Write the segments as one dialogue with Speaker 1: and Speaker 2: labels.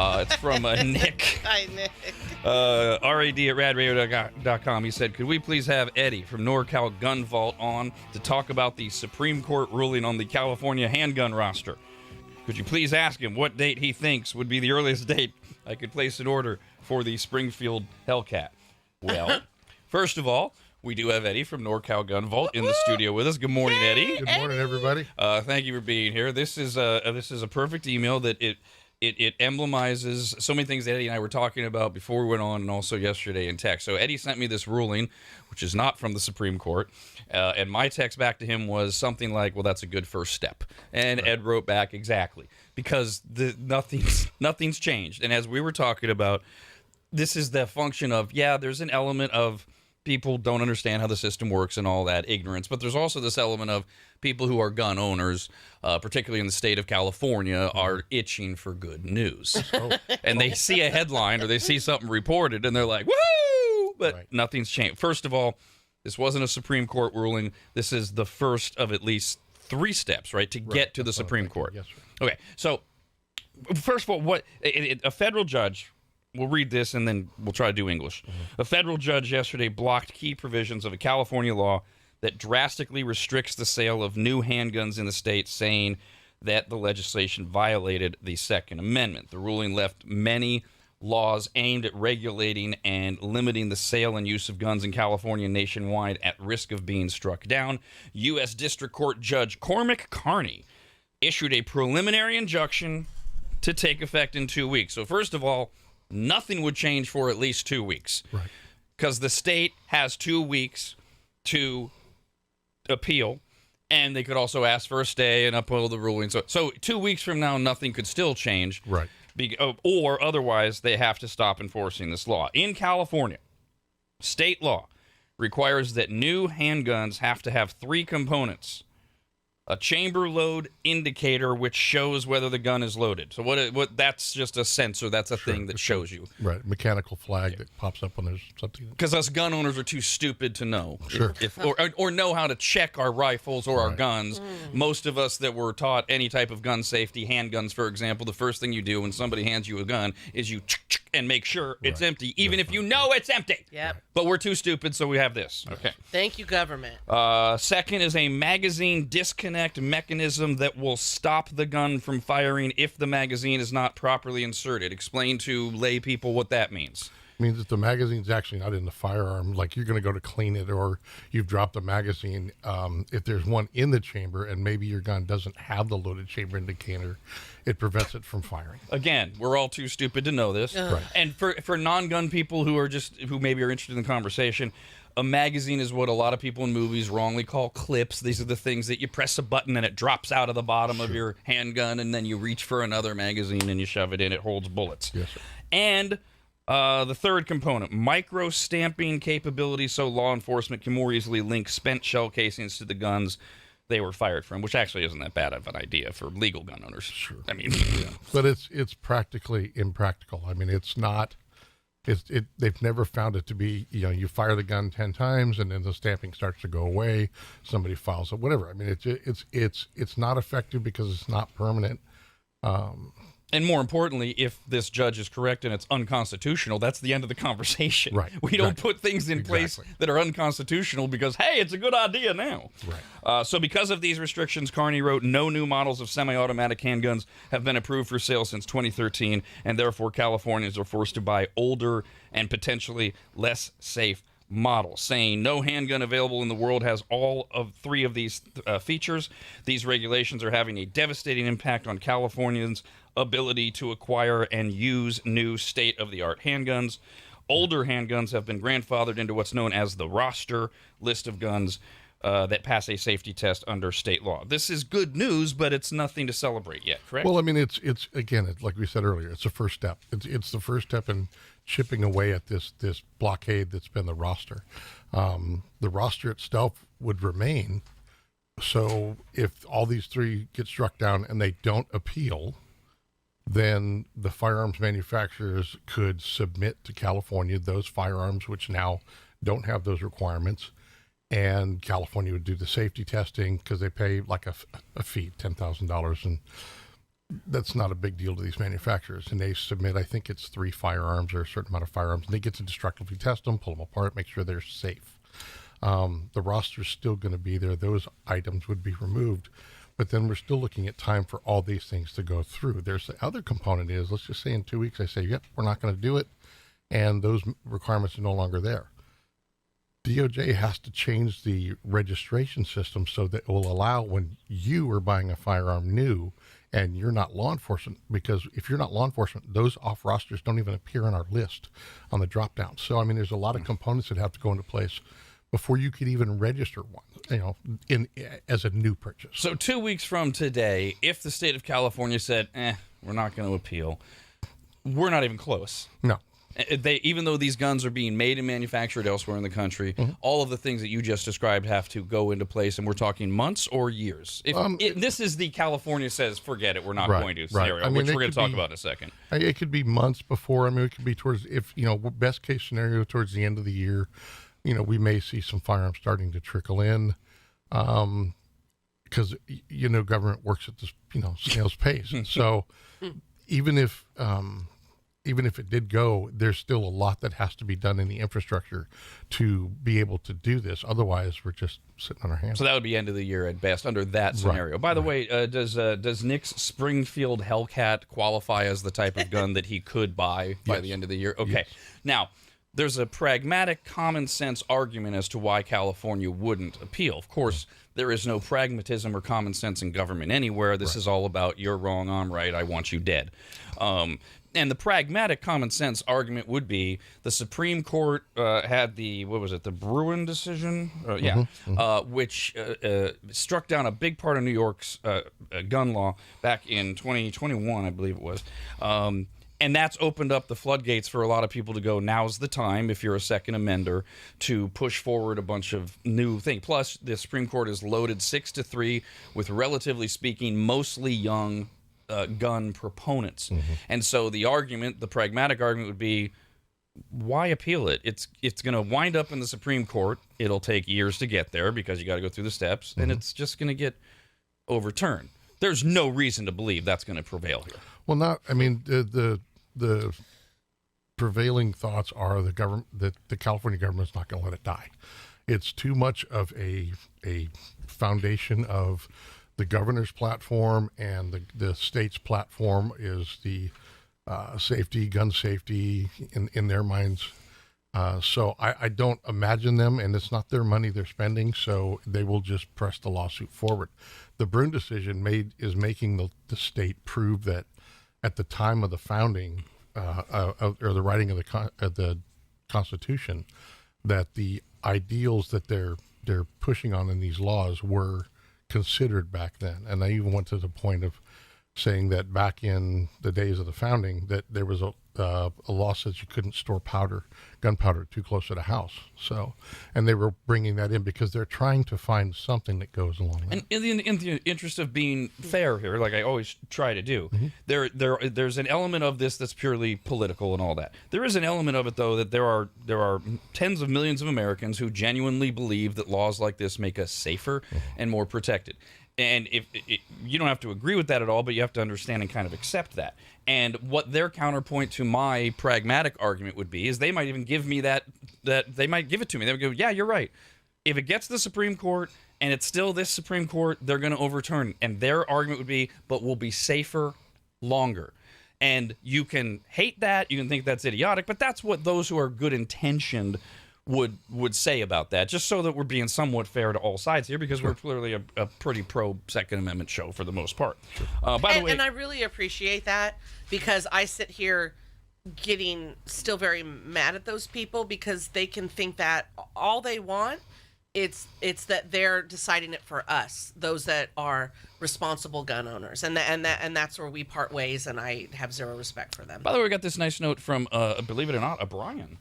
Speaker 1: It's from Nick.
Speaker 2: Hi, Nick.
Speaker 1: RAD at radradio.com. He said, could we please have Eddie from NorCal Gun Vault on to talk about the Supreme Court ruling on the California handgun roster? Could you please ask him what date he thinks would be the earliest date I could place an order for the Springfield Hellcat? Well, first of all, we do have Eddie from NorCal Gun Vault in the studio with us. Good morning, Eddie.
Speaker 3: Good morning, everybody.
Speaker 1: Thank you for being here. This is a perfect email that it emblemizes so many things that Eddie and I were talking about before we went on and also yesterday in text. So Eddie sent me this ruling, which is not from the Supreme Court, and my text back to him was something like, well, that's a good first step. And right. Ed wrote back, exactly, because nothing's changed. And as we were talking about, this is the function of, there's an element of people don't understand how the system works and all that ignorance, but there's also this element of people who are gun owners, particularly in the state of California, are itching for good news. And they see a headline or they see something reported and they're like, woohoo! But nothing's changed. First of all, this wasn't a Supreme Court ruling. This is the first of at least 3 steps, right, to get to the Supreme Court.
Speaker 3: Yes, sir.
Speaker 1: Okay, so first of all, a federal judge... We'll read this and then we'll try to do English. A federal judge yesterday blocked key provisions of a California law that drastically restricts the sale of new handguns in the state, saying that the legislation violated the Second Amendment. The ruling left many laws aimed at regulating and limiting the sale and use of guns in California and nationwide at risk of being struck down. U.S. District Court Judge Cormac Carney issued a preliminary injunction to take effect in 2 weeks. So first of all, nothing would change for at least 2 weeks.
Speaker 3: Right.
Speaker 1: Because the state has 2 weeks to appeal, and they could also ask for a stay and uphold the ruling. So 2 weeks from now, nothing could still change.
Speaker 3: Right.
Speaker 1: Or otherwise, they have to stop enforcing this law. In California, state law requires that new handguns have to have 3 components. A chamber load indicator, which shows whether the gun is loaded. So what? That's just a sensor. That's a thing that shows you.
Speaker 3: Right, mechanical flag that pops up when there's something.
Speaker 1: Because us gun owners are too stupid to know.
Speaker 3: Sure.
Speaker 1: Or know how to check our rifles or our guns. Most of us that were taught any type of gun safety, handguns, for example, the first thing you do when somebody hands you a gun is you and make sure it's empty, even if you know it's empty.
Speaker 2: Yep.
Speaker 1: But we're too stupid, so we have this. Okay.
Speaker 2: Thank you, government.
Speaker 1: Second is a magazine disconnect mechanism that will stop the gun from firing if the magazine is not properly inserted. Explain to lay people what that means.
Speaker 3: It means that the magazine's actually not in the firearm, like you're going to go to clean it or you've dropped the magazine. If there's one in the chamber and maybe your gun doesn't have the loaded chamber indicator, it prevents it from firing.
Speaker 1: Again, we're all too stupid to know this.
Speaker 3: Right.
Speaker 1: And for non-gun people who maybe are interested in the conversation, a magazine is what a lot of people in movies wrongly call clips. These are the things that you press a button and it drops out of the bottom of your handgun, and then you reach for another magazine and you shove it in. It holds bullets.
Speaker 3: Yes, sir.
Speaker 1: And the third component, micro-stamping capability, so law enforcement can more easily link spent shell casings to the guns they were fired from, which actually isn't that bad of an idea for legal gun owners.
Speaker 3: Sure.
Speaker 1: I mean,
Speaker 3: but it's practically impractical. I mean, it's not. They've never found it to be, you fire the gun 10 times and then the stamping starts to go away. Somebody files it, whatever. I mean, it's not effective because it's not permanent.
Speaker 1: And more importantly, if this judge is correct and it's unconstitutional, that's the end of the conversation.
Speaker 3: Right.
Speaker 1: We don't put things in place that are unconstitutional because, hey, it's a good idea now.
Speaker 3: Right.
Speaker 1: So because of these restrictions, Carney wrote, no new models of semi-automatic handguns have been approved for sale since 2013, and therefore Californians are forced to buy older and potentially less safe models, saying no handgun available in the world has all of 3 of these features. These regulations are having a devastating impact on Californians' ability to acquire and use new state-of-the-art handguns. Older handguns have been grandfathered into what's known as the roster list of guns that pass a safety test under state law. This is good news, but it's nothing to celebrate yet, correct?
Speaker 3: Well, I mean, it's like we said earlier, it's the first step. It's the first step in chipping away at this blockade that's been the roster. The roster itself would remain. So if all these 3 get struck down and they don't appeal, then the firearms manufacturers could submit to California those firearms which now don't have those requirements, and California would do the safety testing because they pay like a fee, $10,000, and that's not a big deal to these manufacturers, and they submit, I think it's 3 firearms or a certain amount of firearms, and they get to destructively test them, pull them apart, make sure they're safe. The roster's still going to be there. Those items would be removed, but then we're still looking at time for all these things to go through. There's the other component is, let's just say in 2 weeks I say, yep, we're not going to do it, and those requirements are no longer there. DOJ has to change the registration system so that it will allow when you are buying a firearm new and you're not law enforcement, because if you're not law enforcement, those off rosters don't even appear on our list on the drop down. So, I mean, there's a lot of components that have to go into place before you could even register one, as a new purchase.
Speaker 1: So 2 weeks from today, if the state of California said, we're not going to appeal, we're not even close.
Speaker 3: No.
Speaker 1: Even though these guns are being made and manufactured elsewhere in the country, all of the things that you just described have to go into place, and we're talking months or years. This is the California says, forget it, we're not going to scenario, which we're going to talk about in a second.
Speaker 3: It could be months before. I mean, it could be towards, best case scenario, towards the end of the year, we may see some firearms starting to trickle in, because, government works at this, snail's pace. So even if it did go, there's still a lot that has to be done in the infrastructure to be able to do this. Otherwise, we're just sitting on our hands.
Speaker 1: So that would be end of the year at best under that scenario. By the way, does Nick's Springfield Hellcat qualify as the type of gun that he could buy by the end of the year? Okay.
Speaker 3: Yes.
Speaker 1: Now, there's a pragmatic, common sense argument as to why California wouldn't appeal. Of course, there is no pragmatism or common sense in government anywhere. This is all about you're wrong, I'm right, I want you dead. And the pragmatic common sense argument would be the Supreme Court had the Bruin decision? Which struck down a big part of New York's gun law back in 2021, I believe it was. And that's opened up the floodgates for a lot of people to go, now's the time, if you're a Second Amender, to push forward a bunch of new things. Plus, the Supreme Court is loaded 6-3 with, relatively speaking, mostly young gun proponents. And so the pragmatic argument would be, why appeal it? It's going to wind up in the Supreme Court. It'll take years to get there because you got to go through the steps, and it's just going to get overturned. There's no reason to believe that's going to prevail here.
Speaker 3: Well, the prevailing thoughts are that the California government's not going to let it die. It's too much of a foundation of the governor's platform, and the state's platform is the gun safety in their minds. So I don't imagine them, and it's not their money they're spending, so they will just press the lawsuit forward. The Bruin decision is making the state prove that at the time of the founding or the writing of the Constitution, that the ideals that they're pushing on in these laws were considered back then. And I even went to the point of saying that back in the days of the founding, that there was a law says you couldn't store gunpowder too close to the house. So, and they were bringing that in because they're trying to find something that goes along with it.
Speaker 1: And in the interest of being fair here, like I always try to do, there's an element of this that's purely political and all that. There is an element of it, though, that there are tens of millions of Americans who genuinely believe that laws like this make us safer and more protected. And if you don't have to agree with that at all, but you have to understand and kind of accept that. And what their counterpoint to my pragmatic argument would be is they might even give me that they might give it to me. They would go, yeah, you're right. If it gets to the Supreme Court and it's still this Supreme Court, they're going to overturn. And their argument would be, but we'll be safer longer. And you can hate that. You can think that's idiotic. But that's what those who are good intentioned would say about that, just so that we're being somewhat fair to all sides here, because we're clearly a pretty pro Second Amendment show for the most part. By the way,
Speaker 2: and I really appreciate that, because I sit here getting still very mad at those people because they can think that all they want, it's that they're deciding it for us, those that are responsible gun owners, and that's where we part ways, and I have zero respect for them.
Speaker 1: By the way, we got this nice note from, believe it or not, a Brian.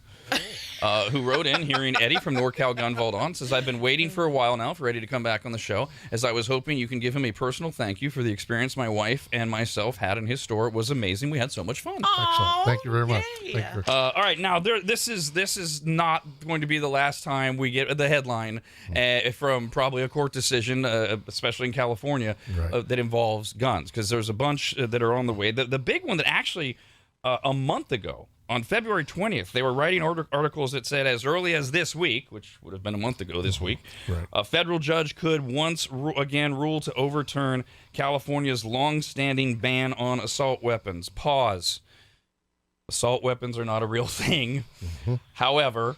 Speaker 1: who wrote in, hearing Eddie from NorCal Gun Vault on, says, I've been waiting for a while now for Eddie to come back on the show, as I was hoping you can give him a personal thank you for the experience my wife and myself had in his store. It was amazing. We had so much fun.
Speaker 3: Excellent. Thank you very much.
Speaker 2: Yay.
Speaker 3: Thank you.
Speaker 1: All right, now this is not going to be the last time we get the headline from probably a court decision, especially in California,
Speaker 3: Right.
Speaker 1: that involves guns, because there's a bunch that are on the way. The big one that actually a month ago, on February 20th, they were writing articles that said as early as this week, which would have been a month ago this week,
Speaker 3: Right.
Speaker 1: a federal judge could once again rule to overturn California's long-standing ban on assault weapons. Pause. Assault weapons are not a real thing. However,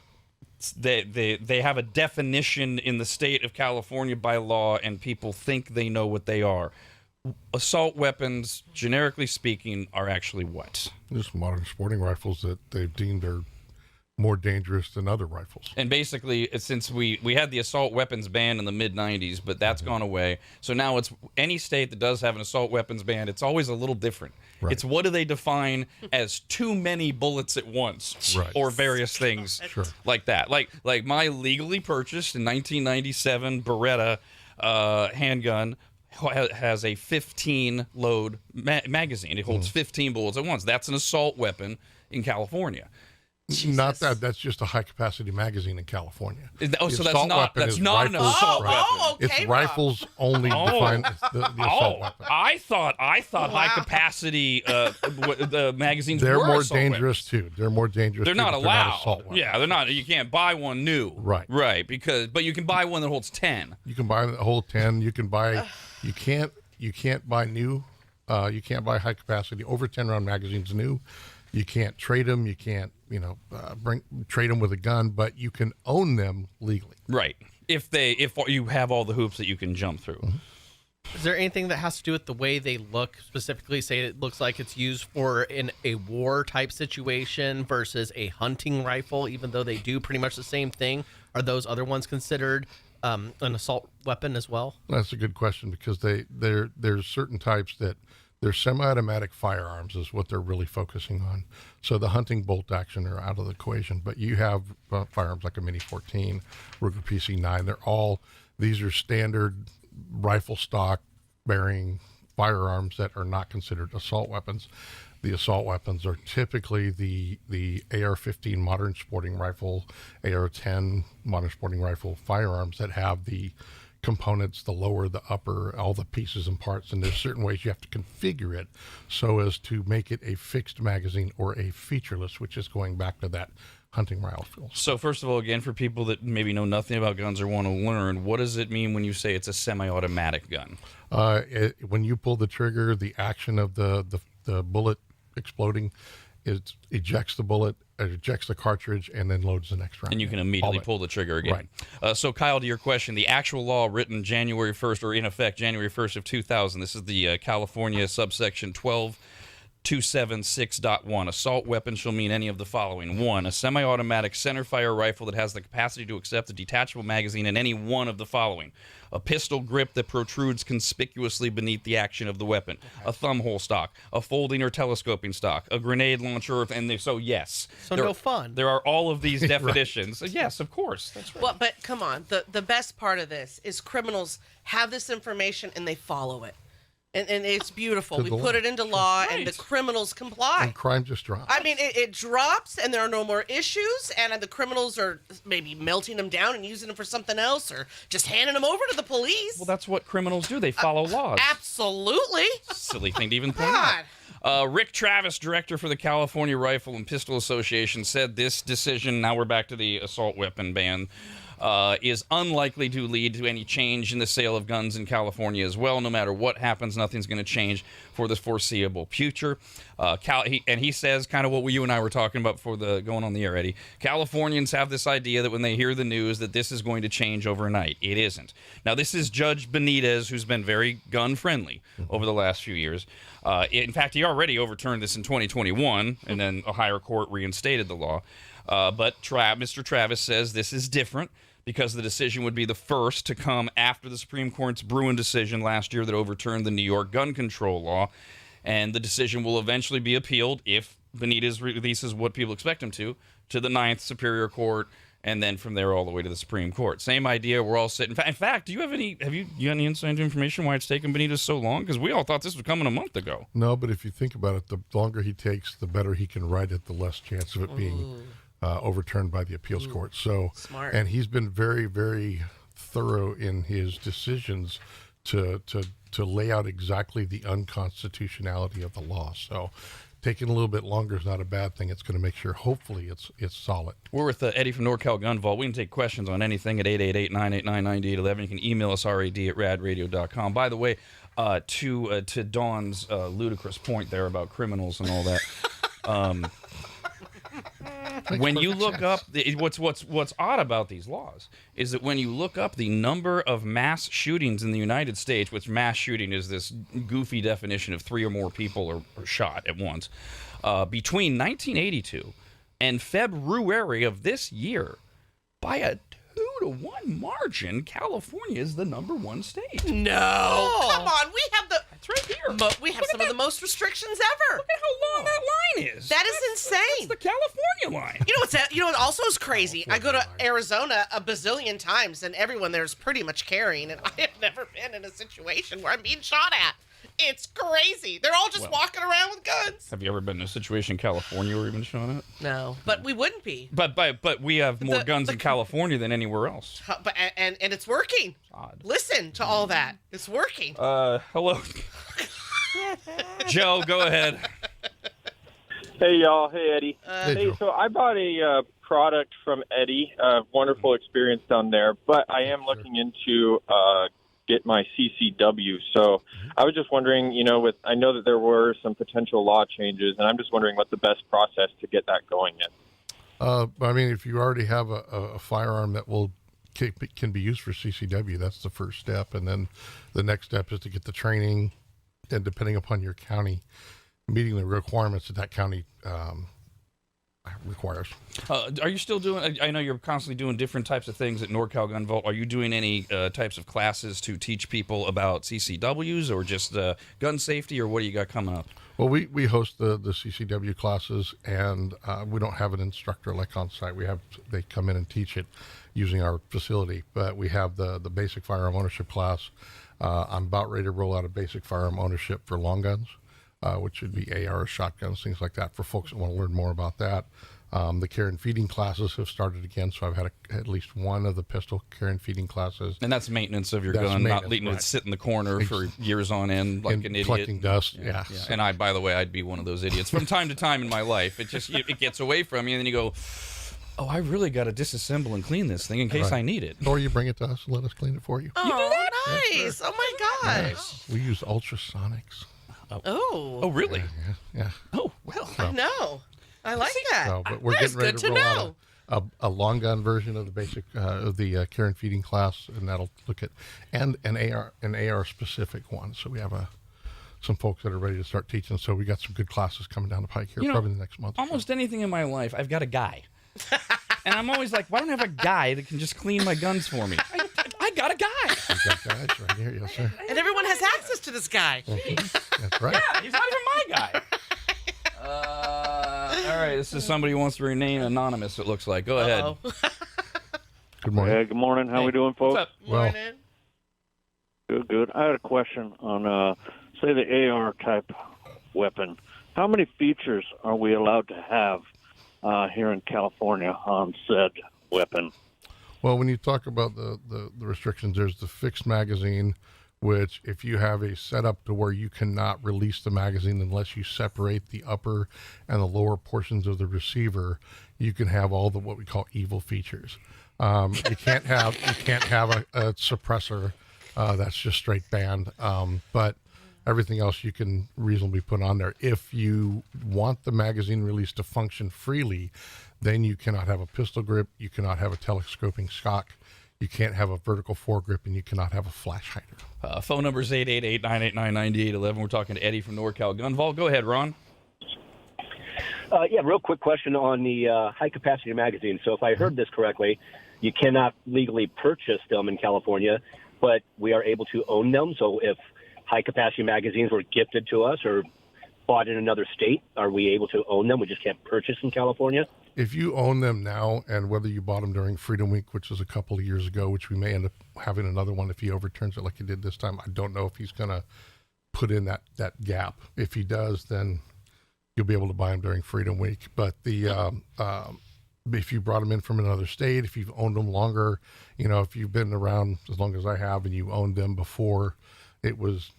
Speaker 1: they have a definition in the state of California by law, and people think they know what they are. Assault weapons, generically speaking, are actually what?
Speaker 3: Just modern sporting rifles that they've deemed are more dangerous than other rifles.
Speaker 1: And basically, since we had the assault weapons ban in the mid-'90s, but that's gone away. So now it's any state that does have an assault weapons ban, it's always a little different.
Speaker 3: Right.
Speaker 1: It's what do they define as too many bullets at once,
Speaker 3: Right.
Speaker 1: or various things
Speaker 3: Sure.
Speaker 1: like that. Like my legally purchased in 1997 Beretta handgun has a 15 load magazine. It holds 15 bullets at once. That's an assault weapon in California.
Speaker 3: Not that. That's just a high-capacity magazine in California.
Speaker 1: Oh,
Speaker 3: The
Speaker 1: so that's
Speaker 3: assault
Speaker 1: not
Speaker 3: weapon
Speaker 1: that's
Speaker 3: is
Speaker 1: not an
Speaker 3: rifles,
Speaker 1: assault
Speaker 3: right.
Speaker 2: Oh,
Speaker 1: weapon.
Speaker 2: okay,
Speaker 3: It's
Speaker 2: Rob.
Speaker 3: rifles only defined as the assault weapon.
Speaker 1: I thought
Speaker 2: Wow.
Speaker 1: high capacity the magazines
Speaker 3: They're
Speaker 1: were
Speaker 3: more
Speaker 1: assault
Speaker 3: dangerous
Speaker 1: weapons.
Speaker 3: too. They're more dangerous.
Speaker 1: They're
Speaker 3: too,
Speaker 1: not
Speaker 3: but
Speaker 1: allowed.
Speaker 3: assault weapons.
Speaker 1: Yeah, they're not. You can't buy one new.
Speaker 3: Right.
Speaker 1: Right. But you can buy one that holds 10.
Speaker 3: You can buy the whole 10. You can buy. You can't buy new. You can't buy high capacity over 10 round magazines new. You can't trade them. You can't trade them with a gun, but you can own them legally.
Speaker 1: Right. If you have all the hoops that you can jump through.
Speaker 4: Is there anything that has to do with the way they look, specifically say it looks like it's used for in a war type situation versus a hunting rifle, even though they do pretty much the same thing? Are those other ones considered an assault weapon as well?
Speaker 3: That's a good question, because there's certain types that they're semi-automatic firearms is what they're really focusing on. So the hunting bolt action are out of the equation, but you have firearms like a Mini 14, Ruger PC-9. These are standard rifle stock bearing firearms that are not considered assault weapons. The assault weapons are typically the AR-15 modern sporting rifle, AR-10 modern sporting rifle firearms that have the components, the lower, the upper, all the pieces and parts, and there's certain ways you have to configure it so as to make it a fixed magazine or a featureless, which is going back to that hunting rifle.
Speaker 1: So first of all, again, for people that maybe know nothing about guns or want to learn, what does it mean when you say it's a semi-automatic gun?
Speaker 3: When you pull the trigger, the action of the bullet exploding, it ejects the bullet, it ejects the cartridge, and then loads the next round.
Speaker 1: And you can immediately pull the trigger again.
Speaker 3: Right.
Speaker 1: So, Kyle, to your question, the actual law written January 1st, or in effect January 1st of 2000, this is the California subsection 12276.1. Assault weapon shall mean any of the following. 1, a semi-automatic centerfire rifle that has the capacity to accept a detachable magazine in any one of the following. A pistol grip that protrudes conspicuously beneath the action of the weapon, a thumbhole stock, a folding or telescoping stock, a grenade launcher, so yes.
Speaker 4: So no fun.
Speaker 1: There are all of these definitions. Yes, of course. That's right.
Speaker 2: Well, but come on. The best part of this is criminals have this information and they follow it. And it's beautiful.
Speaker 3: To
Speaker 2: We
Speaker 3: the
Speaker 2: put
Speaker 3: law.
Speaker 2: it into law and the
Speaker 1: Right.
Speaker 2: criminals comply.
Speaker 3: And crime just drops.
Speaker 2: I mean, it drops and there are no more issues, and the criminals are maybe melting them down and using them for something else, or just handing them over to the police.
Speaker 1: Well, that's what criminals do. They follow laws.
Speaker 2: Absolutely.
Speaker 1: Silly thing to even point out.
Speaker 2: God.
Speaker 1: Rick Travis, director for the California Rifle and Pistol Association, said this decision, now we're back to the assault weapon ban, is unlikely to lead to any change in the sale of guns in California as well. No matter what happens, nothing's going to change for the foreseeable future. He says kind of what you and I were talking about before going on the air, Eddie. Californians have this idea that when they hear the news that this is going to change overnight. It isn't. Now, this is Judge Benitez, who's been very gun-friendly over the last few years. In fact, he already overturned this in 2021, and then a higher court reinstated the law. But Mr. Travis says this is different, because the decision would be the first to come after the Supreme Court's Bruin decision last year that overturned the New York gun control law. And the decision will eventually be appealed if Benitez releases what people expect him to the Ninth Superior Court, and then from there all the way to the Supreme Court. Same idea. We're all sitting. In fact, do you have any inside information why it's taken Benitez so long? Because we all thought this was coming a month ago.
Speaker 3: No, but if you think about it, the longer he takes, the better he can write it, the less chance of it being overturned by the appeals court. So,
Speaker 2: smart.
Speaker 3: And he's been very, very thorough in his decisions to lay out exactly the unconstitutionality of the law. So, taking a little bit longer is not a bad thing. It's going to make sure, hopefully, it's solid.
Speaker 1: We're with Eddie from NorCal Gun Vault. We can take questions on anything at 888-989-9811. You can email us, rad@radradio.com. By the way, to Dawn's ludicrous point there about criminals and all that, when you look up, what's odd about these laws is that when you look up the number of mass shootings in the United States, which mass shooting is this goofy definition of 3 or more people are shot at once, between 1982 and February of this year, by a 2-to-1 margin, California is the #1 state.
Speaker 2: No, come on, we have the.
Speaker 1: It's right here.
Speaker 2: We have some of the most restrictions ever.
Speaker 1: Look at how long that line is.
Speaker 2: That is insane.
Speaker 1: That's the California line.
Speaker 2: You know what's that? You know what also is crazy? I go to Arizona a bazillion times, and everyone there is pretty much carrying, and I have never been in a situation where I'm being shot at. It's crazy. They're all just walking around with guns.
Speaker 1: Have you ever been in a situation in California where you've been shot at?
Speaker 2: No, but we wouldn't be.
Speaker 1: But we have more guns in California than anywhere else.
Speaker 2: But and it's working.
Speaker 1: Odd.
Speaker 2: Listen to all that. It's working.
Speaker 1: Hello. Joe, go ahead.
Speaker 5: Hey, y'all. Hey, Eddie.
Speaker 3: Joe.
Speaker 5: So I bought a product from Eddie. Wonderful experience down there. But I am looking into get my CCW. So I was just wondering, I know that there were some potential law changes, and I'm just wondering what the best process to get that going is.
Speaker 3: I mean, if you already have a firearm that can be used for CCW, that's the first step. And then the next step is to get the training, and depending upon your county, meeting the requirements that county requires.
Speaker 1: Are you still doing, I know you're constantly doing different types of things at NorCal Gun Vault. Are you doing any types of classes to teach people about CCWs or just gun safety, or what do you got coming up?
Speaker 3: Well, we host the CCW classes, and we don't have an instructor like on site. They come in and teach it using our facility, but we have the basic firearm ownership class. I'm about ready to roll out a basic firearm ownership for long guns, which would be AR, shotguns, things like that, for folks that want to learn more about that. The care and feeding classes have started again, so I've had at least one of the pistol care and feeding classes.
Speaker 1: And that's maintenance of your gun, not letting it sit in the corner for years on end like an idiot.
Speaker 3: Collecting dust, yeah.
Speaker 1: And by the way, I'd be one of those idiots from time to time in my life. It gets away from you, and then you go, oh, I really got to disassemble and clean this thing in case I need it.
Speaker 3: Or you bring it to us and let us clean it for you.
Speaker 2: Oh, nice. Oh, my gosh.
Speaker 3: Yes. We use ultrasonics.
Speaker 2: Oh,
Speaker 1: really?
Speaker 3: Yeah.
Speaker 1: Oh, well.
Speaker 2: I know. I like that.
Speaker 3: So, but we're getting ready to roll out a long gun version of the basic of the care and feeding class, and that'll look at and an AR specific one. So we have some folks that are ready to start teaching. So we got some good classes coming down the pike here, probably in the next month.
Speaker 1: Almost anything in my life, I've got a guy, and I'm always like, why don't I have a guy that can just clean my guns for me? I got a guy.
Speaker 3: We got guys right here, yes sir.
Speaker 2: And everyone has access to this guy.
Speaker 3: That's right.
Speaker 1: Yeah, he's not even my guy. All right, this is somebody who wants to remain anonymous, it looks like. Go ahead.
Speaker 3: Good morning.
Speaker 5: Good morning. How we doing, folks?
Speaker 1: What's up?
Speaker 3: Well,
Speaker 5: Good. I had a question on, say, the AR type weapon. How many features are we allowed to have here in California on said weapon?
Speaker 3: Well, when you talk about the restrictions, there's the fixed magazine, which if you have a setup to where you cannot release the magazine unless you separate the upper and the lower portions of the receiver, you can have all the what we call evil features. You can't have a suppressor. That's just straight banned. But everything else you can reasonably put on there. If you want the magazine release to function freely, then you cannot have a pistol grip, you cannot have a telescoping stock, you can't have a vertical foregrip, and you cannot have a flash hider.
Speaker 1: Phone number is 888-989-9811. We're talking to Eddie from NorCal Gun Vault. Go ahead, Ron.
Speaker 6: Yeah, real quick question on the high-capacity magazine. So if I heard this correctly, you cannot legally purchase them in California, but we are able to own them. So if high-capacity magazines were gifted to us or bought in another state, are we able to own them? We just can't purchase in California?
Speaker 3: If you own them now, and whether you bought them during Freedom Week, which was a couple of years ago, which we may end up having another one if he overturns it like he did this time, I don't know if he's going to put in that gap. If he does, then you'll be able to buy them during Freedom Week. But if you brought them in from another state, if you've owned them longer, if you've been around as long as I have and you owned them before it was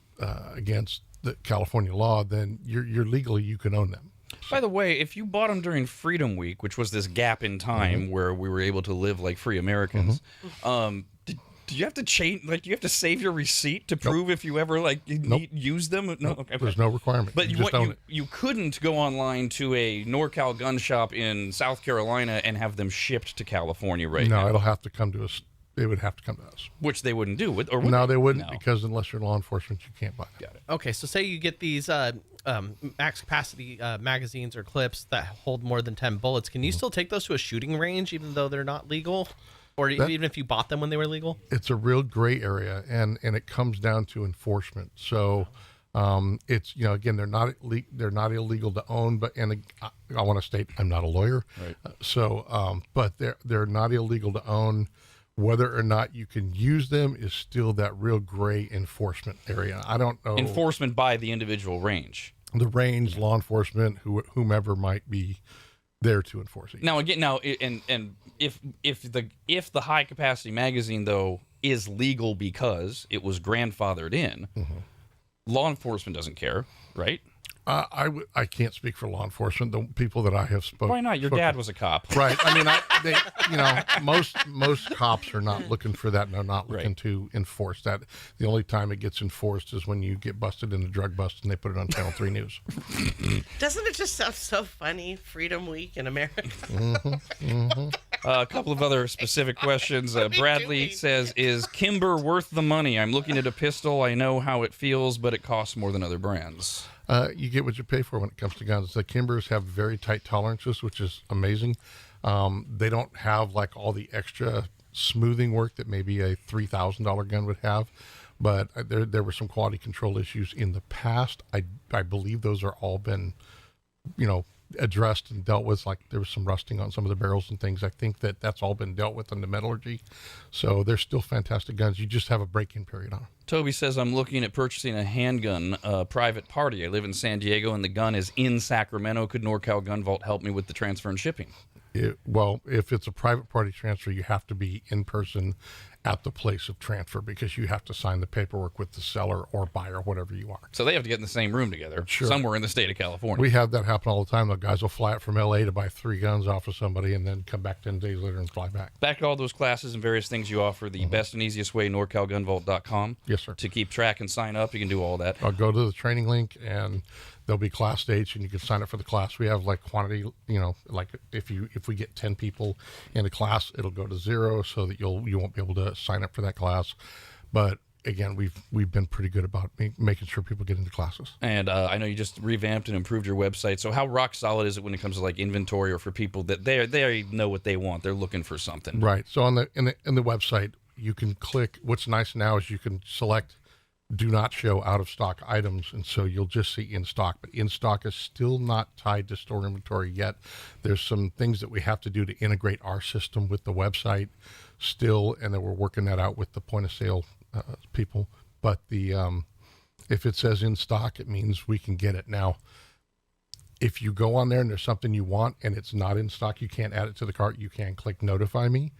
Speaker 3: against the California law, then you're legally, you can own them.
Speaker 1: By the way, if you bought them during Freedom Week, which was this gap in time where we were able to live like free Americans, do you have to change? Like, do you have to save your receipt to prove if you ever use them? No, okay.
Speaker 3: There's no requirement.
Speaker 1: But
Speaker 3: you
Speaker 1: you couldn't go online to a NorCal gun shop in South Carolina and have them shipped to California now.
Speaker 3: No, it'll have to come to us. They would have to come to us.
Speaker 1: Which they wouldn't do. Or
Speaker 3: no, they wouldn't, because unless you're law enforcement, you can't buy them.
Speaker 1: Got it.
Speaker 4: Okay, so say you get these max capacity magazines or clips that hold more than 10 bullets. Can you still take those to a shooting range even though they're not legal? Or even if you bought them when they were legal? It's
Speaker 3: a real gray area, and it comes down to enforcement. So it's, again, they're not illegal to own, but I want to state I'm not a lawyer. Right. But they're not illegal to own. Whether or not you can use them is still that real gray enforcement area. I don't know.
Speaker 1: Enforcement by the individual range.
Speaker 3: The range, law enforcement, whomever might be there to enforce it.
Speaker 1: Now and if the high capacity magazine though is legal because it was grandfathered in, law enforcement doesn't care, right?
Speaker 3: I can't speak for law enforcement. The people that I have spoken.
Speaker 1: Why not? Your dad was a cop,
Speaker 3: right? I mean, most cops are not looking for that. And they're not looking to enforce that. The only time it gets enforced is when you get busted in a drug bust and they put it on Channel 3 News.
Speaker 2: Doesn't it just sound so funny? Freedom Week in America.
Speaker 1: A couple of other specific questions. Bradley says, "Is Kimber worth the money? I'm looking at a pistol. I know how it feels, but it costs more than other brands."
Speaker 3: You get what you pay for when it comes to guns. The Kimbers have very tight tolerances, which is amazing. They don't have like all the extra smoothing work that maybe a $3,000 gun would have, but there were some quality control issues in the past. I believe those are all been, addressed and dealt with. Like there was some rusting on some of the barrels and things. I think that's all been dealt with in the metallurgy. So they're still fantastic guns. You just have a break-in period on them.
Speaker 1: Toby says, "I'm looking at purchasing a handgun, private party. I live in San Diego and the gun is in Sacramento. Could NorCal Gun Vault help me with the transfer and shipping?"
Speaker 3: Well, if it's a private party transfer, you have to be in person at the place of transfer because you have to sign the paperwork with the seller or buyer, whatever you are.
Speaker 1: So they have to get in the same room together, somewhere in the state of California.
Speaker 3: We have that happen all the time. The guys will fly out from L.A. to buy 3 guns off of somebody and then come back 10 days later and fly back.
Speaker 1: Back to all those classes and various things you offer, the best and easiest way, NorCalGunVault.com.
Speaker 3: Yes, sir.
Speaker 1: To keep track and sign up, you can do all that.
Speaker 3: I'll go to the training link and there'll be class dates and you can sign up for the class. We have like quantity, like if we get 10 people in a class, it'll go to 0 so that you won't be able to sign up for that class. But again, we've been pretty good about making sure people get into classes. And
Speaker 1: I know you just revamped and improved your website. So how rock solid is it when it comes to like inventory or for people that they know what they want? They're looking for something.
Speaker 3: Right. So in the website, you can click. What's nice now is you can select do not show out of stock items, and so you'll just see in stock, but in stock is still not tied to store inventory yet. There's some things that we have to do to integrate our system with the website still, and then we're working that out with the point of sale people. But if it says in stock, it means we can get it. Now, if you go on there and there's something you want and it's not in stock, you can't add it to the cart. You can click notify me,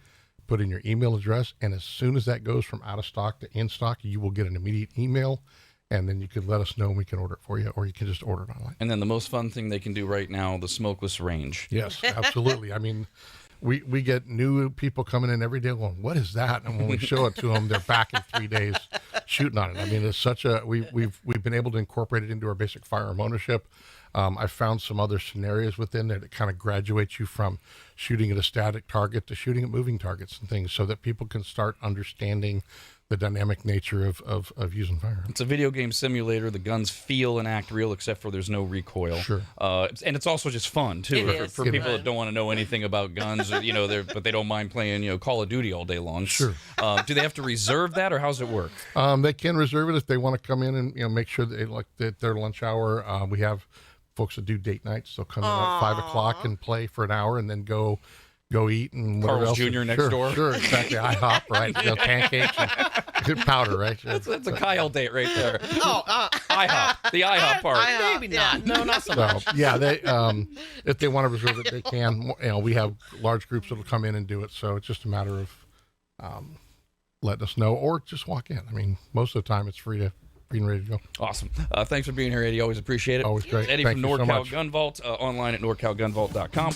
Speaker 3: put in your email address, and as soon as that goes from out of stock to in stock, you will get an immediate email, and then you can let us know and we can order it for you, or you can just order it online.
Speaker 1: And then the most fun thing they can do right now, the smokeless range.
Speaker 3: Yes, absolutely. I mean, we get new people coming in every day going, what is that? And when we show it to them, they're back in 3 days shooting on it. I mean, it's such a, we've been able to incorporate it into our basic firearm ownership. I found some other scenarios within there that kind of graduates you from shooting at a static target to shooting at moving targets and things, so that people can start understanding the dynamic nature of using firearms.
Speaker 1: It's a video game simulator. The guns feel and act real, except for there's no recoil.
Speaker 3: Sure.
Speaker 1: And it's also just fun too
Speaker 2: It is.
Speaker 1: for
Speaker 3: It
Speaker 1: people
Speaker 3: is.
Speaker 1: that don't want to know anything about guns, or, but they don't mind playing Call of Duty all day long.
Speaker 3: Sure.
Speaker 1: Do they have to reserve that, or how's it work?
Speaker 3: They can reserve it if they want to come in and make sure they like their lunch hour. We have folks that do date nights. They'll come in at 5 o'clock and play for an hour, and then go eat and whatever
Speaker 1: Carl's
Speaker 3: else.
Speaker 1: Jr. next
Speaker 3: Sure,
Speaker 1: door.
Speaker 3: Sure, exactly. IHOP, right? Pancakes, and good powder, right?
Speaker 1: That's a Kyle date right there.
Speaker 4: Oh,
Speaker 1: IHOP, the IHOP part.
Speaker 4: maybe not. No, not so
Speaker 3: So
Speaker 4: much.
Speaker 3: yeah, they if they want to reserve it, they can. We have large groups that'll come in and do it. So it's just a matter of letting us know, or just walk in. I mean, most of the time it's free and ready to go.
Speaker 1: Awesome. Thanks for being here, Eddie. Always appreciate it.
Speaker 3: Always great.
Speaker 1: Eddie
Speaker 3: Thank
Speaker 1: from
Speaker 3: you so
Speaker 1: NorCal
Speaker 3: much.
Speaker 1: Gun Vault, online at norcalgunvault.com.